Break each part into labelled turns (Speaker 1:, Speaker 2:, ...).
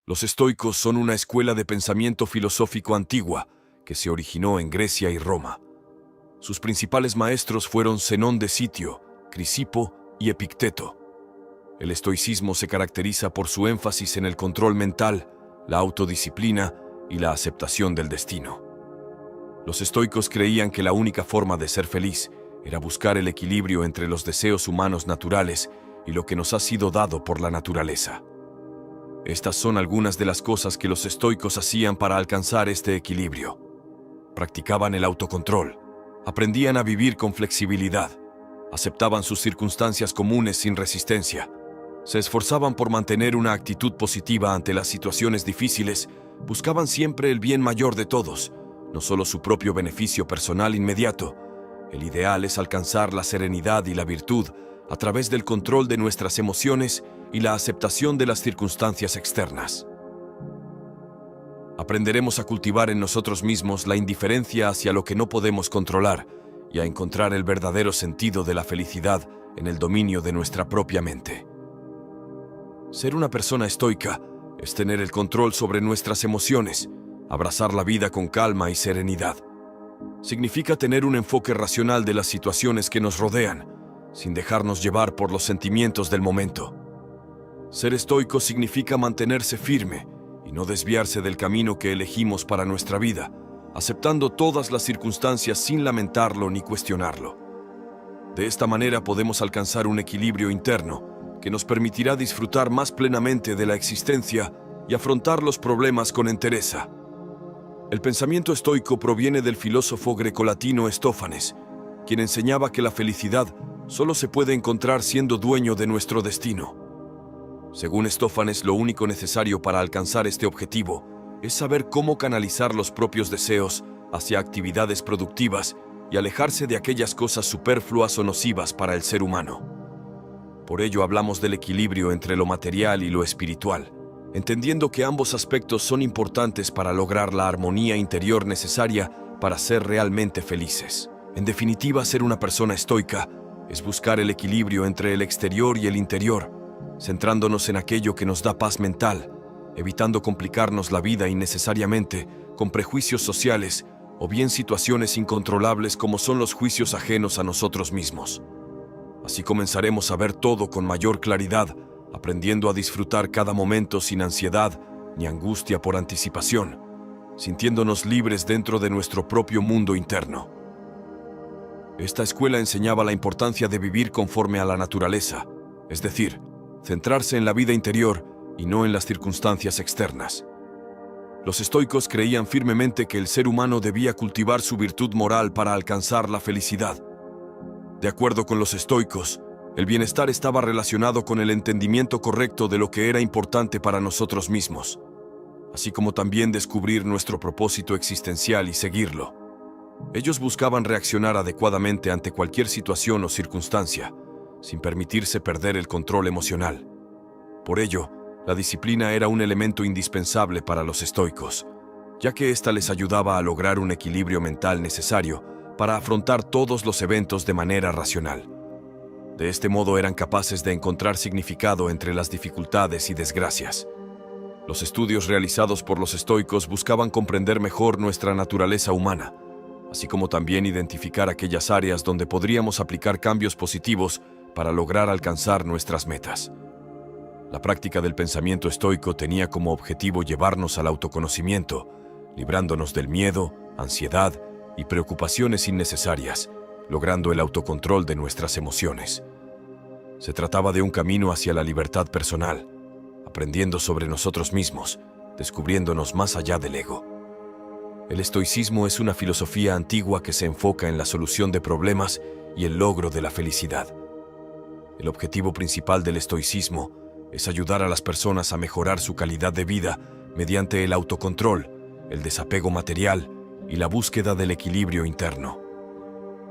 Speaker 1: Los estoicos son una escuela de pensamiento filosófico antigua que se originó en Grecia y Roma. Sus principales maestros fueron Zenón de Sitio, Crisipo y Epicteto. El estoicismo se caracteriza por su énfasis en el control mental, la autodisciplina y la aceptación del destino. Los estoicos creían que la única forma de ser feliz era buscar el equilibrio entre los deseos humanos naturales y lo que nos ha sido dado por la naturaleza. Estas son algunas de las cosas que los estoicos hacían para alcanzar este equilibrio. Practicaban el autocontrol, aprendían a vivir con flexibilidad, aceptaban sus circunstancias comunes sin resistencia, se esforzaban por mantener una actitud positiva ante las situaciones difíciles, buscaban siempre el bien mayor de todos, no solo su propio beneficio personal inmediato. El ideal es alcanzar la serenidad y la virtud a través del control de nuestras emociones y la aceptación de las circunstancias externas. Aprenderemos a cultivar en nosotros mismos la indiferencia hacia lo que no podemos controlar y a encontrar el verdadero sentido de la felicidad en el dominio de nuestra propia mente. Ser una persona estoica es tener el control sobre nuestras emociones, abrazar la vida con calma y serenidad. Significa tener un enfoque racional de las situaciones que nos rodean, sin dejarnos llevar por los sentimientos del momento. Ser estoico significa mantenerse firme y no desviarse del camino que elegimos para nuestra vida, aceptando todas las circunstancias sin lamentarlo ni cuestionarlo. De esta manera podemos alcanzar un equilibrio interno que nos permitirá disfrutar más plenamente de la existencia y afrontar los problemas con entereza. El pensamiento estoico proviene del filósofo grecolatino Estófanes, quien enseñaba que la felicidad solo se puede encontrar siendo dueño de nuestro destino. Según Estófanes, lo único necesario para alcanzar este objetivo es saber cómo canalizar los propios deseos hacia actividades productivas y alejarse de aquellas cosas superfluas o nocivas para el ser humano. Por ello hablamos del equilibrio entre lo material y lo espiritual, entendiendo que ambos aspectos son importantes para lograr la armonía interior necesaria para ser realmente felices. En definitiva, ser una persona estoica es buscar el equilibrio entre el exterior y el interior, centrándonos en aquello que nos da paz mental, evitando complicarnos la vida innecesariamente con prejuicios sociales o bien situaciones incontrolables como son los juicios ajenos a nosotros mismos. Así comenzaremos a ver todo con mayor claridad, aprendiendo a disfrutar cada momento sin ansiedad ni angustia por anticipación, sintiéndonos libres dentro de nuestro propio mundo interno. Esta escuela enseñaba la importancia de vivir conforme a la naturaleza, es decir, centrarse en la vida interior y no en las circunstancias externas. Los estoicos creían firmemente que el ser humano debía cultivar su virtud moral para alcanzar la felicidad. De acuerdo con los estoicos, el bienestar estaba relacionado con el entendimiento correcto de lo que era importante para nosotros mismos, así como también descubrir nuestro propósito existencial y seguirlo. Ellos buscaban reaccionar adecuadamente ante cualquier situación o circunstancia, sin permitirse perder el control emocional. Por ello, la disciplina era un elemento indispensable para los estoicos, ya que ésta les ayudaba a lograr un equilibrio mental necesario para afrontar todos los eventos de manera racional. De este modo eran capaces de encontrar significado entre las dificultades y desgracias. Los estudios realizados por los estoicos buscaban comprender mejor nuestra naturaleza humana, así como también identificar aquellas áreas donde podríamos aplicar cambios positivos para lograr alcanzar nuestras metas. La práctica del pensamiento estoico tenía como objetivo llevarnos al autoconocimiento, librándonos del miedo, ansiedad y preocupaciones innecesarias, logrando el autocontrol de nuestras emociones. Se trataba de un camino hacia la libertad personal, aprendiendo sobre nosotros mismos, descubriéndonos más allá del ego. El estoicismo es una filosofía antigua que se enfoca en la solución de problemas y el logro de la felicidad. El objetivo principal del estoicismo es ayudar a las personas a mejorar su calidad de vida mediante el autocontrol, el desapego material y la búsqueda del equilibrio interno.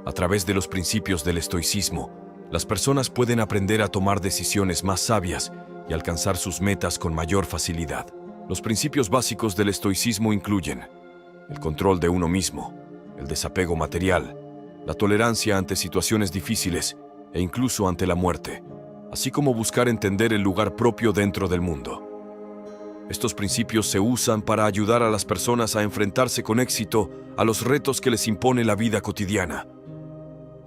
Speaker 1: A través de los principios del estoicismo, las personas pueden aprender a tomar decisiones más sabias y alcanzar sus metas con mayor facilidad. Los principios básicos del estoicismo incluyen el control de uno mismo, el desapego material, la tolerancia ante situaciones difíciles e incluso ante la muerte, así como buscar entender el lugar propio dentro del mundo. Estos principios se usan para ayudar a las personas a enfrentarse con éxito a los retos que les impone la vida cotidiana.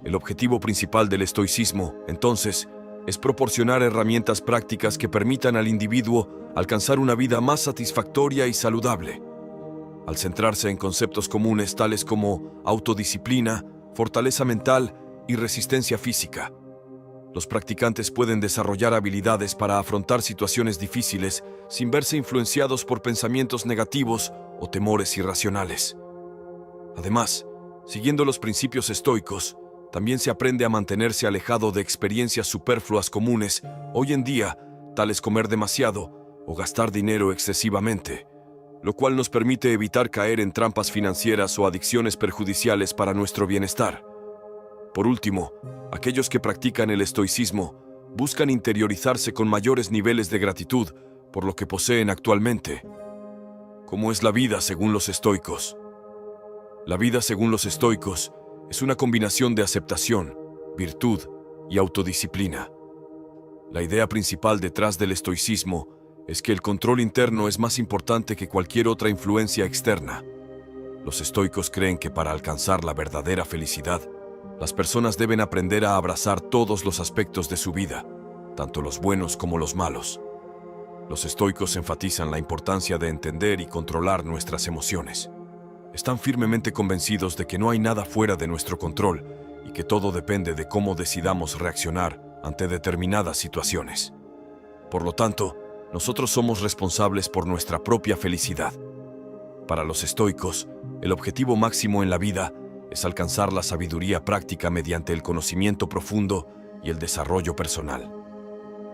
Speaker 1: El objetivo principal del estoicismo, entonces, es proporcionar herramientas prácticas que permitan al individuo alcanzar una vida más satisfactoria y saludable. Al centrarse en conceptos comunes tales como autodisciplina, fortaleza mental y resistencia física, los practicantes pueden desarrollar habilidades para afrontar situaciones difíciles sin verse influenciados por pensamientos negativos o temores irracionales. Además, siguiendo los principios estoicos, también se aprende a mantenerse alejado de experiencias superfluas comunes hoy en día, tales comer demasiado o gastar dinero excesivamente, lo cual nos permite evitar caer en trampas financieras o adicciones perjudiciales para nuestro bienestar. Por último, aquellos que practican el estoicismo buscan interiorizarse con mayores niveles de gratitud por lo que poseen actualmente. ¿Cómo es la vida según los estoicos? La vida según los estoicos es una combinación de aceptación, virtud y autodisciplina. La idea principal detrás del estoicismo es que el control interno es más importante que cualquier otra influencia externa. Los estoicos creen que para alcanzar la verdadera felicidad, las personas deben aprender a abrazar todos los aspectos de su vida, tanto los buenos como los malos. Los estoicos enfatizan la importancia de entender y controlar nuestras emociones. Están firmemente convencidos de que no hay nada fuera de nuestro control y que todo depende de cómo decidamos reaccionar ante determinadas situaciones. Por lo tanto, nosotros somos responsables por nuestra propia felicidad. Para los estoicos, el objetivo máximo en la vida es alcanzar la sabiduría práctica mediante el conocimiento profundo y el desarrollo personal.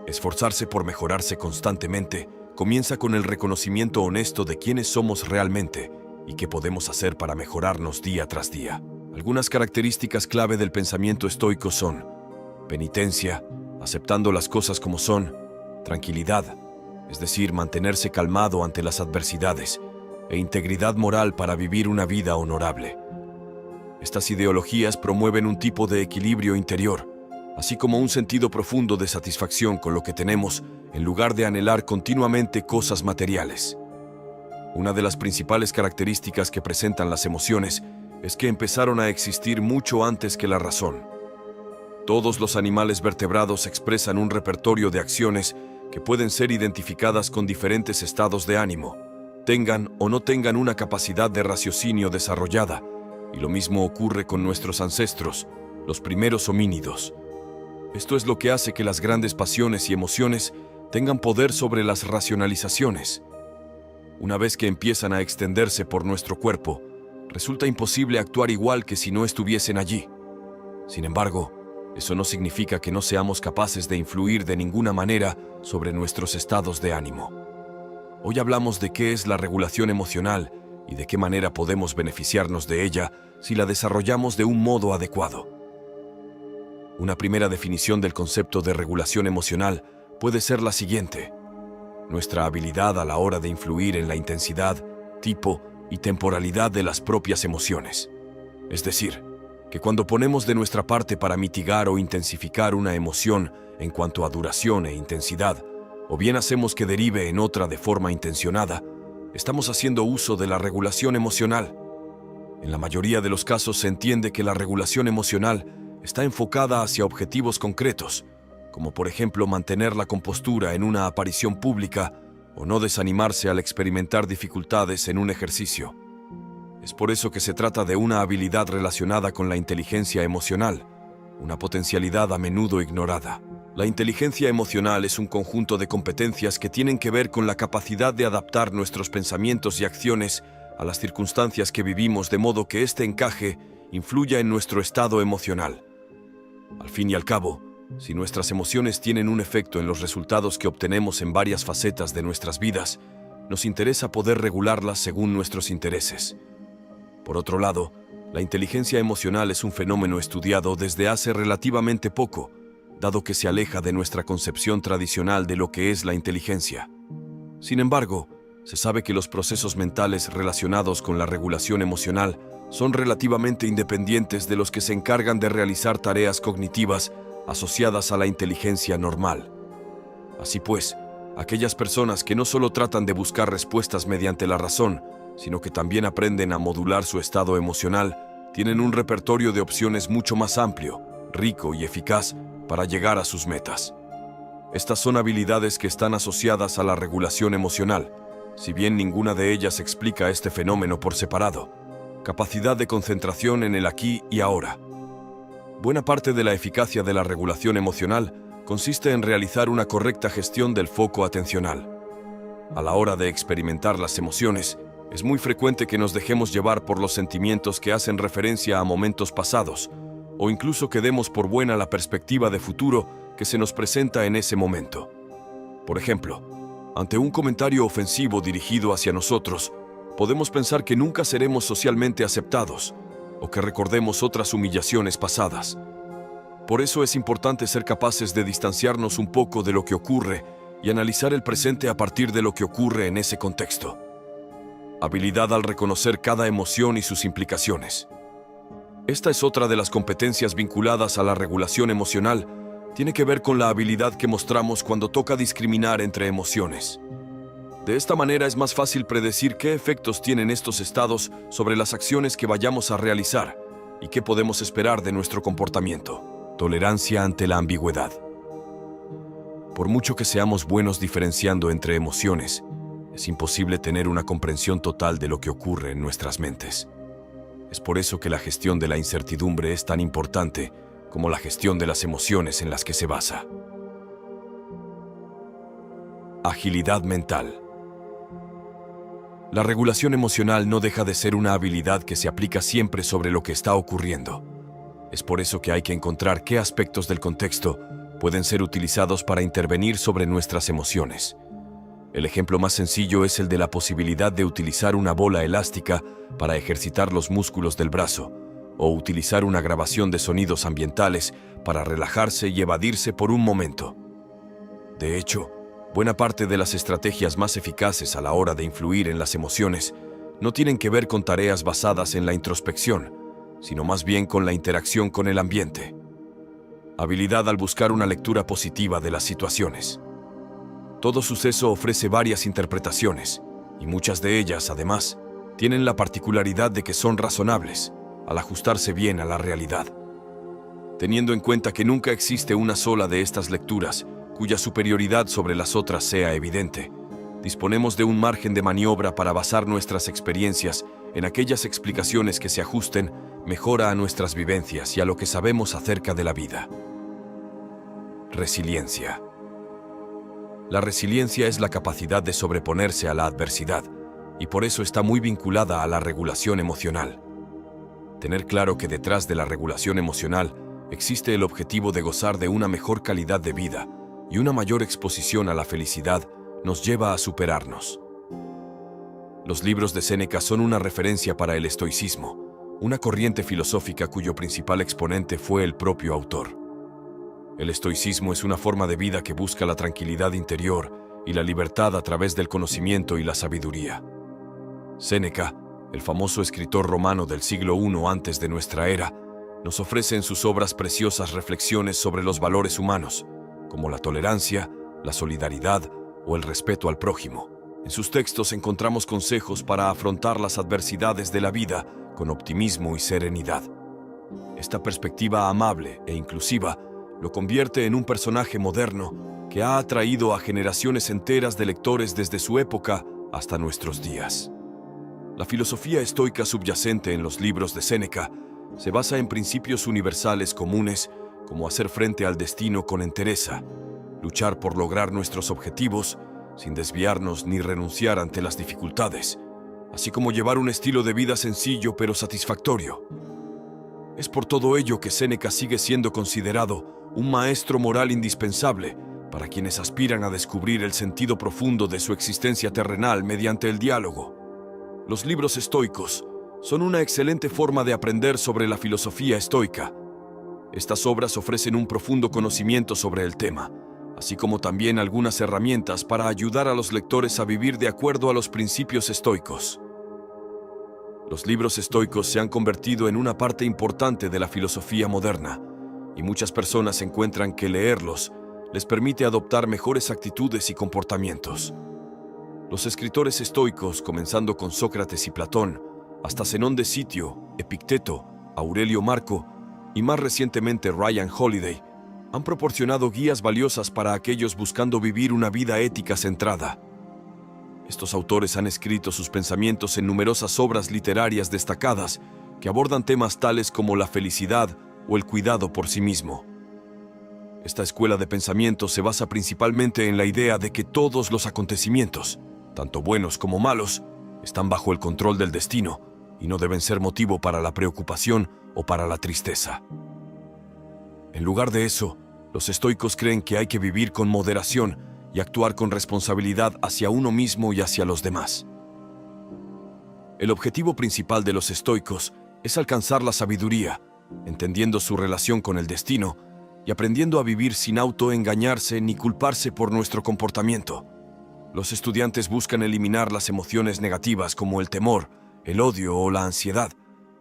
Speaker 1: Esforzarse por mejorarse constantemente comienza con el reconocimiento honesto de quiénes somos realmente y qué podemos hacer para mejorarnos día tras día. Algunas características clave del pensamiento estoico son penitencia, aceptando las cosas como son, tranquilidad, es decir, mantenerse calmado ante las adversidades, e integridad moral para vivir una vida honorable. Estas ideologías promueven un tipo de equilibrio interior, así como un sentido profundo de satisfacción con lo que tenemos, en lugar de anhelar continuamente cosas materiales. Una de las principales características que presentan las emociones es que empezaron a existir mucho antes que la razón. Todos los animales vertebrados expresan un repertorio de acciones que pueden ser identificadas con diferentes estados de ánimo, tengan o no tengan una capacidad de raciocinio desarrollada, y lo mismo ocurre con nuestros ancestros, los primeros homínidos. Esto es lo que hace que las grandes pasiones y emociones tengan poder sobre las racionalizaciones. Una vez que empiezan a extenderse por nuestro cuerpo, resulta imposible actuar igual que si no estuviesen allí. Sin embargo, eso no significa que no seamos capaces de influir de ninguna manera sobre nuestros estados de ánimo. Hoy hablamos de qué es la regulación emocional y de qué manera podemos beneficiarnos de ella si la desarrollamos de un modo adecuado. Una primera definición del concepto de regulación emocional puede ser la siguiente: nuestra habilidad a la hora de influir en la intensidad, tipo y temporalidad de las propias emociones. Es decir, que cuando ponemos de nuestra parte para mitigar o intensificar una emoción en cuanto a duración e intensidad, o bien hacemos que derive en otra de forma intencionada, estamos haciendo uso de la regulación emocional. En la mayoría de los casos se entiende que la regulación emocional está enfocada hacia objetivos concretos, como por ejemplo mantener la compostura en una aparición pública o no desanimarse al experimentar dificultades en un ejercicio. Es por eso que se trata de una habilidad relacionada con la inteligencia emocional, una potencialidad a menudo ignorada. La inteligencia emocional es un conjunto de competencias que tienen que ver con la capacidad de adaptar nuestros pensamientos y acciones a las circunstancias que vivimos de modo que este encaje influya en nuestro estado emocional. Al fin y al cabo, si nuestras emociones tienen un efecto en los resultados que obtenemos en varias facetas de nuestras vidas, nos interesa poder regularlas según nuestros intereses. Por otro lado, la inteligencia emocional es un fenómeno estudiado desde hace relativamente poco, dado que se aleja de nuestra concepción tradicional de lo que es la inteligencia. Sin embargo, se sabe que los procesos mentales relacionados con la regulación emocional son relativamente independientes de los que se encargan de realizar tareas cognitivas asociadas a la inteligencia normal. Así pues, Aquellas personas que no solo tratan de buscar respuestas mediante la razón, sino que también aprenden a modular su estado emocional, tienen un repertorio de opciones mucho más amplio, rico y eficaz para llegar a sus metas. Estas son habilidades que están asociadas a la regulación emocional, si bien ninguna de ellas explica este fenómeno por separado. Capacidad de concentración en el aquí y ahora. Buena parte de la eficacia de la regulación emocional consiste en realizar una correcta gestión del foco atencional. A la hora de experimentar las emociones, es muy frecuente que nos dejemos llevar por los sentimientos que hacen referencia a momentos pasados, o incluso que demos por buena la perspectiva de futuro que se nos presenta en ese momento. Por ejemplo, ante un comentario ofensivo dirigido hacia nosotros, podemos pensar que nunca seremos socialmente aceptados, o que recordemos otras humillaciones pasadas. Por eso es importante ser capaces de distanciarnos un poco de lo que ocurre y analizar el presente a partir de lo que ocurre en ese contexto. Habilidad al reconocer cada emoción y sus implicaciones. Esta es otra de las competencias vinculadas a la regulación emocional. Tiene que ver con la habilidad que mostramos cuando toca discriminar entre emociones. De esta manera es más fácil predecir qué efectos tienen estos estados sobre las acciones que vayamos a realizar y qué podemos esperar de nuestro comportamiento. Tolerancia ante la ambigüedad. Por mucho que seamos buenos diferenciando entre emociones, es imposible tener una comprensión total de lo que ocurre en nuestras mentes. Es por eso que la gestión de la incertidumbre es tan importante como la gestión de las emociones en las que se basa. Agilidad mental. La regulación emocional no deja de ser una habilidad que se aplica siempre sobre lo que está ocurriendo. Es por eso que hay que encontrar qué aspectos del contexto pueden ser utilizados para intervenir sobre nuestras emociones. El ejemplo más sencillo es el de la posibilidad de utilizar una bola elástica para ejercitar los músculos del brazo, o utilizar una grabación de sonidos ambientales para relajarse y evadirse por un momento. De hecho, buena parte de las estrategias más eficaces a la hora de influir en las emociones no tienen que ver con tareas basadas en la introspección, sino más bien con la interacción con el ambiente. Habilidad al buscar una lectura positiva de las situaciones. Todo suceso ofrece varias interpretaciones, y muchas de ellas, además, tienen la particularidad de que son razonables, al ajustarse bien a la realidad. Teniendo en cuenta que nunca existe una sola de estas lecturas, cuya superioridad sobre las otras sea evidente, disponemos de un margen de maniobra para basar nuestras experiencias en aquellas explicaciones que se ajusten mejor a nuestras vivencias y a lo que sabemos acerca de la vida. Resiliencia. La resiliencia es la capacidad de sobreponerse a la adversidad, y por eso está muy vinculada a la regulación emocional. Tener claro que detrás de la regulación emocional existe el objetivo de gozar de una mejor calidad de vida y una mayor exposición a la felicidad nos lleva a superarnos. Los libros de Séneca son una referencia para el estoicismo, una corriente filosófica cuyo principal exponente fue el propio autor. El estoicismo es una forma de vida que busca la tranquilidad interior y la libertad a través del conocimiento y la sabiduría. Séneca, el famoso escritor romano del siglo I antes de nuestra era, nos ofrece en sus obras preciosas reflexiones sobre los valores humanos, como la tolerancia, la solidaridad o el respeto al prójimo. En sus textos encontramos consejos para afrontar las adversidades de la vida con optimismo y serenidad. Esta perspectiva amable e inclusiva lo convierte en un personaje moderno que ha atraído a generaciones enteras de lectores desde su época hasta nuestros días. La filosofía estoica subyacente en los libros de Séneca se basa en principios universales comunes como hacer frente al destino con entereza, luchar por lograr nuestros objetivos sin desviarnos ni renunciar ante las dificultades, así como llevar un estilo de vida sencillo pero satisfactorio. Es por todo ello que Séneca sigue siendo considerado un maestro moral indispensable para quienes aspiran a descubrir el sentido profundo de su existencia terrenal mediante el diálogo. Los libros estoicos son una excelente forma de aprender sobre la filosofía estoica. Estas obras ofrecen un profundo conocimiento sobre el tema, así como también algunas herramientas para ayudar a los lectores a vivir de acuerdo a los principios estoicos. Los libros estoicos se han convertido en una parte importante de la filosofía moderna, y muchas personas encuentran que leerlos les permite adoptar mejores actitudes y comportamientos. Los escritores estoicos, comenzando con Sócrates y Platón, hasta Zenón de Sitio, Epicteto, Aurelio Marco y más recientemente Ryan Holiday, han proporcionado guías valiosas para aquellos buscando vivir una vida ética centrada. Estos autores han escrito sus pensamientos en numerosas obras literarias destacadas que abordan temas tales como la felicidad o el cuidado por sí mismo. Esta escuela de pensamiento se basa principalmente en la idea de que todos los acontecimientos, tanto buenos como malos, están bajo el control del destino y no deben ser motivo para la preocupación o para la tristeza. En lugar de eso, los estoicos creen que hay que vivir con moderación y actuar con responsabilidad hacia uno mismo y hacia los demás. El objetivo principal de los estoicos es alcanzar la sabiduría, entendiendo su relación con el destino y aprendiendo a vivir sin autoengañarse ni culparse por nuestro comportamiento. Los estudiantes buscan eliminar las emociones negativas como el temor, el odio o la ansiedad,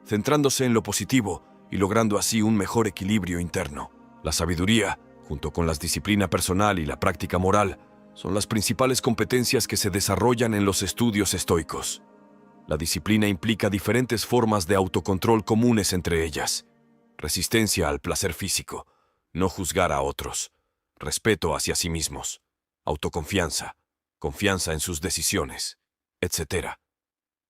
Speaker 1: centrándose en lo positivo y logrando así un mejor equilibrio interno. La sabiduría, junto con la disciplina personal y la práctica moral, son las principales competencias que se desarrollan en los estudios estoicos. La disciplina implica diferentes formas de autocontrol comunes entre ellas: resistencia al placer físico, no juzgar a otros, respeto hacia sí mismos, autoconfianza, confianza en sus decisiones, etc.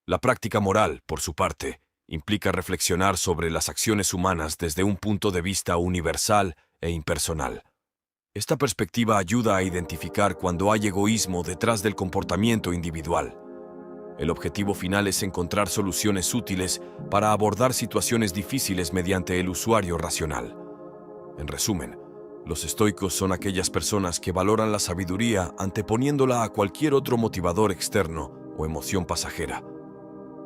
Speaker 1: La práctica moral, por su parte, implica reflexionar sobre las acciones humanas desde un punto de vista universal e impersonal. Esta perspectiva ayuda a identificar cuando hay egoísmo detrás del comportamiento individual. El objetivo final es encontrar soluciones útiles para abordar situaciones difíciles mediante el usuario racional. En resumen, los estoicos son aquellas personas que valoran la sabiduría anteponiéndola a cualquier otro motivador externo o emoción pasajera.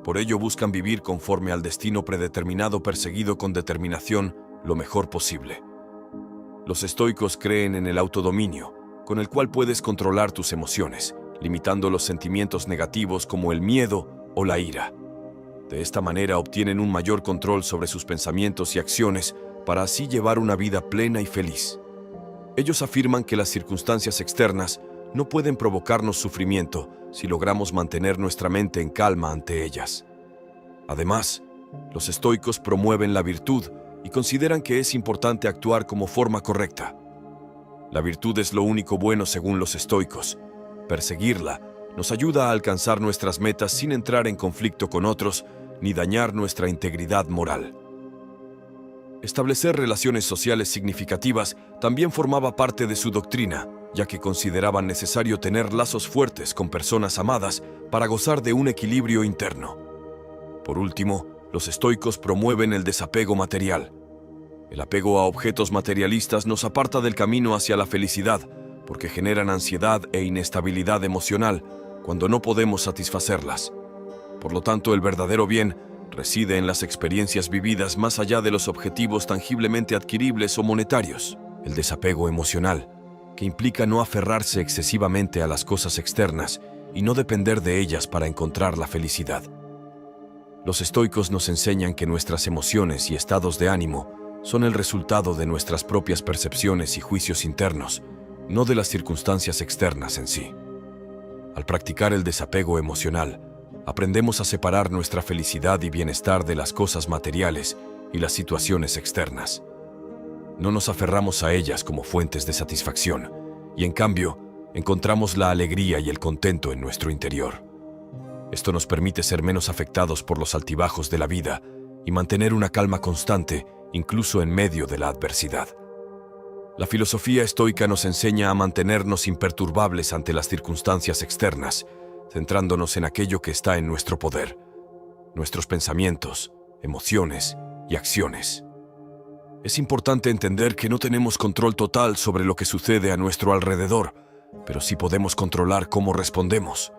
Speaker 1: Por ello buscan vivir conforme al destino predeterminado, perseguido con determinación lo mejor posible. Los estoicos creen en el autodominio, con el cual puedes controlar tus emociones, limitando los sentimientos negativos como el miedo o la ira. De esta manera obtienen un mayor control sobre sus pensamientos y acciones para así llevar una vida plena y feliz. Ellos afirman que las circunstancias externas no pueden provocarnos sufrimiento si logramos mantener nuestra mente en calma ante ellas. Además, los estoicos promueven la virtud y consideran que es importante actuar como forma correcta. La virtud es lo único bueno según los estoicos. Perseguirla nos ayuda a alcanzar nuestras metas sin entrar en conflicto con otros ni dañar nuestra integridad moral. Establecer relaciones sociales significativas también formaba parte de su doctrina, ya que consideraban necesario tener lazos fuertes con personas amadas para gozar de un equilibrio interno. Por último, los estoicos promueven el desapego material. El apego a objetos materialistas nos aparta del camino hacia la felicidad, porque generan ansiedad e inestabilidad emocional cuando no podemos satisfacerlas. Por lo tanto, el verdadero bien reside en las experiencias vividas más allá de los objetivos tangiblemente adquiribles o monetarios. El desapego emocional, que implica no aferrarse excesivamente a las cosas externas y no depender de ellas para encontrar la felicidad. Los estoicos nos enseñan que nuestras emociones y estados de ánimo son el resultado de nuestras propias percepciones y juicios internos, no de las circunstancias externas en sí. Al practicar el desapego emocional, aprendemos a separar nuestra felicidad y bienestar de las cosas materiales y las situaciones externas. No nos aferramos a ellas como fuentes de satisfacción, y en cambio, encontramos la alegría y el contento en nuestro interior. Esto nos permite ser menos afectados por los altibajos de la vida y mantener una calma constante, incluso en medio de la adversidad. La filosofía estoica nos enseña a mantenernos imperturbables ante las circunstancias externas, centrándonos en aquello que está en nuestro poder, nuestros pensamientos, emociones y acciones. Es importante entender que no tenemos control total sobre lo que sucede a nuestro alrededor, pero sí podemos controlar cómo respondemos.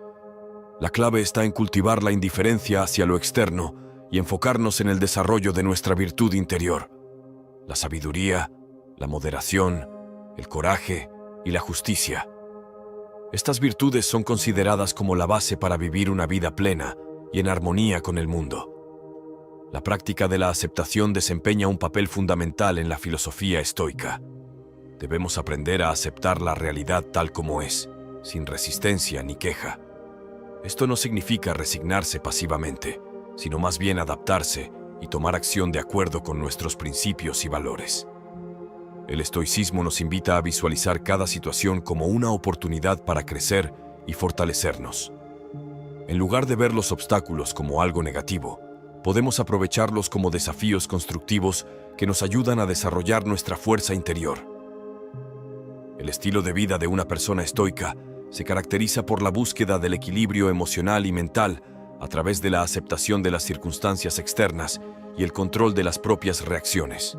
Speaker 1: La clave está en cultivar la indiferencia hacia lo externo y enfocarnos en el desarrollo de nuestra virtud interior, la sabiduría, la moderación, el coraje y la justicia. Estas virtudes son consideradas como la base para vivir una vida plena y en armonía con el mundo. La práctica de la aceptación desempeña un papel fundamental en la filosofía estoica. Debemos aprender a aceptar la realidad tal como es, sin resistencia ni queja. Esto no significa resignarse pasivamente, sino más bien adaptarse y tomar acción de acuerdo con nuestros principios y valores. El estoicismo nos invita a visualizar cada situación como una oportunidad para crecer y fortalecernos. En lugar de ver los obstáculos como algo negativo, podemos aprovecharlos como desafíos constructivos que nos ayudan a desarrollar nuestra fuerza interior. El estilo de vida de una persona estoica se caracteriza por la búsqueda del equilibrio emocional y mental a través de la aceptación de las circunstancias externas y el control de las propias reacciones.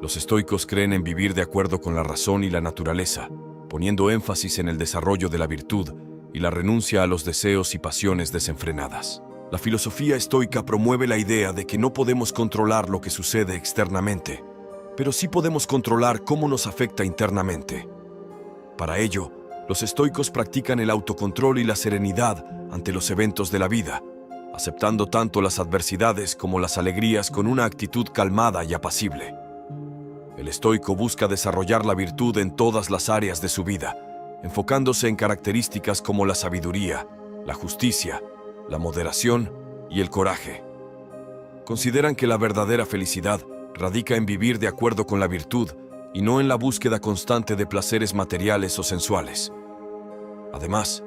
Speaker 1: Los estoicos creen en vivir de acuerdo con la razón y la naturaleza, poniendo énfasis en el desarrollo de la virtud y la renuncia a los deseos y pasiones desenfrenadas. La filosofía estoica promueve la idea de que no podemos controlar lo que sucede externamente, pero sí podemos controlar cómo nos afecta internamente. Para ello, los estoicos practican el autocontrol y la serenidad ante los eventos de la vida, aceptando tanto las adversidades como las alegrías con una actitud calmada y apacible. El estoico busca desarrollar la virtud en todas las áreas de su vida, enfocándose en características como la sabiduría, la justicia, la moderación y el coraje. Consideran que la verdadera felicidad radica en vivir de acuerdo con la virtud y no en la búsqueda constante de placeres materiales o sensuales. Además,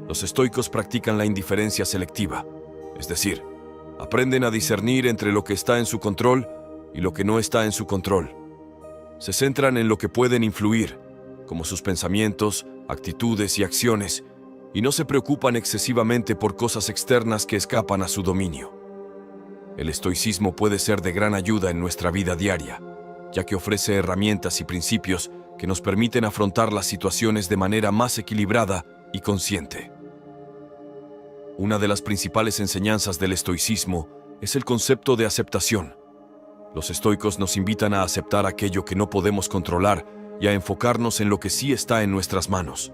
Speaker 1: los estoicos practican la indiferencia selectiva, es decir, aprenden a discernir entre lo que está en su control y lo que no está en su control. Se centran en lo que pueden influir, como sus pensamientos, actitudes y acciones, y no se preocupan excesivamente por cosas externas que escapan a su dominio. El estoicismo puede ser de gran ayuda en nuestra vida diaria, ya que ofrece herramientas y principios que nos permiten afrontar las situaciones de manera más equilibrada y consciente. Una de las principales enseñanzas del estoicismo es el concepto de aceptación. Los estoicos nos invitan a aceptar aquello que no podemos controlar y a enfocarnos en lo que sí está en nuestras manos.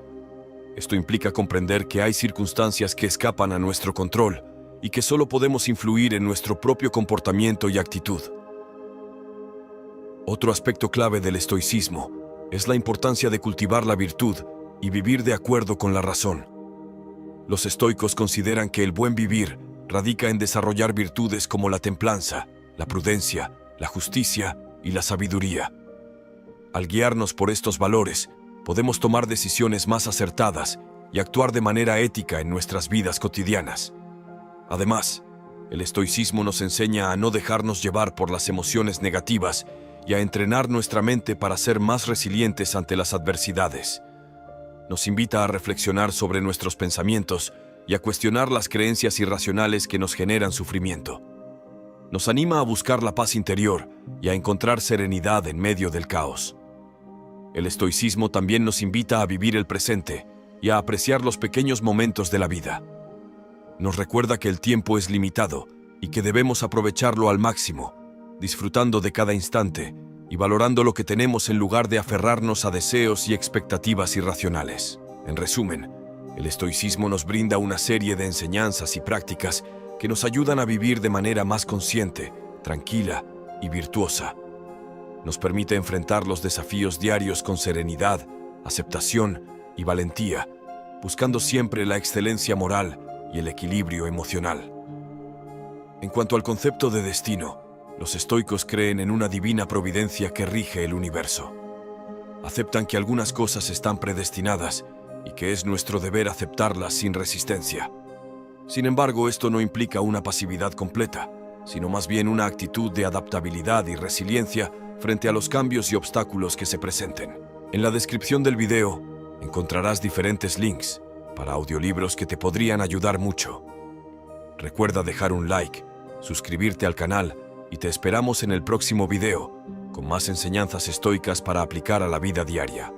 Speaker 1: Esto implica comprender que hay circunstancias que escapan a nuestro control y que solo podemos influir en nuestro propio comportamiento y actitud. Otro aspecto clave del estoicismo es la importancia de cultivar la virtud y vivir de acuerdo con la razón. Los estoicos consideran que el buen vivir radica en desarrollar virtudes como la templanza, la prudencia, la justicia y la sabiduría. Al guiarnos por estos valores, podemos tomar decisiones más acertadas y actuar de manera ética en nuestras vidas cotidianas. Además, el estoicismo nos enseña a no dejarnos llevar por las emociones negativas y a entrenar nuestra mente para ser más resilientes ante las adversidades. Nos invita a reflexionar sobre nuestros pensamientos y a cuestionar las creencias irracionales que nos generan sufrimiento. Nos anima a buscar la paz interior y a encontrar serenidad en medio del caos. El estoicismo también nos invita a vivir el presente y a apreciar los pequeños momentos de la vida. Nos recuerda que el tiempo es limitado y que debemos aprovecharlo al máximo, disfrutando de cada instante y valorando lo que tenemos en lugar de aferrarnos a deseos y expectativas irracionales. En resumen, el estoicismo nos brinda una serie de enseñanzas y prácticas que nos ayudan a vivir de manera más consciente, tranquila y virtuosa. Nos permite enfrentar los desafíos diarios con serenidad, aceptación y valentía, buscando siempre la excelencia moral y el equilibrio emocional. En cuanto al concepto de destino, los estoicos creen en una divina providencia que rige el universo. Aceptan que algunas cosas están predestinadas y que es nuestro deber aceptarlas sin resistencia. Sin embargo, esto no implica una pasividad completa, sino más bien una actitud de adaptabilidad y resiliencia frente a los cambios y obstáculos que se presenten. En la descripción del video encontrarás diferentes links para audiolibros que te podrían ayudar mucho. Recuerda dejar un like, suscribirte al canal y te esperamos en el próximo video con más enseñanzas estoicas para aplicar a la vida diaria.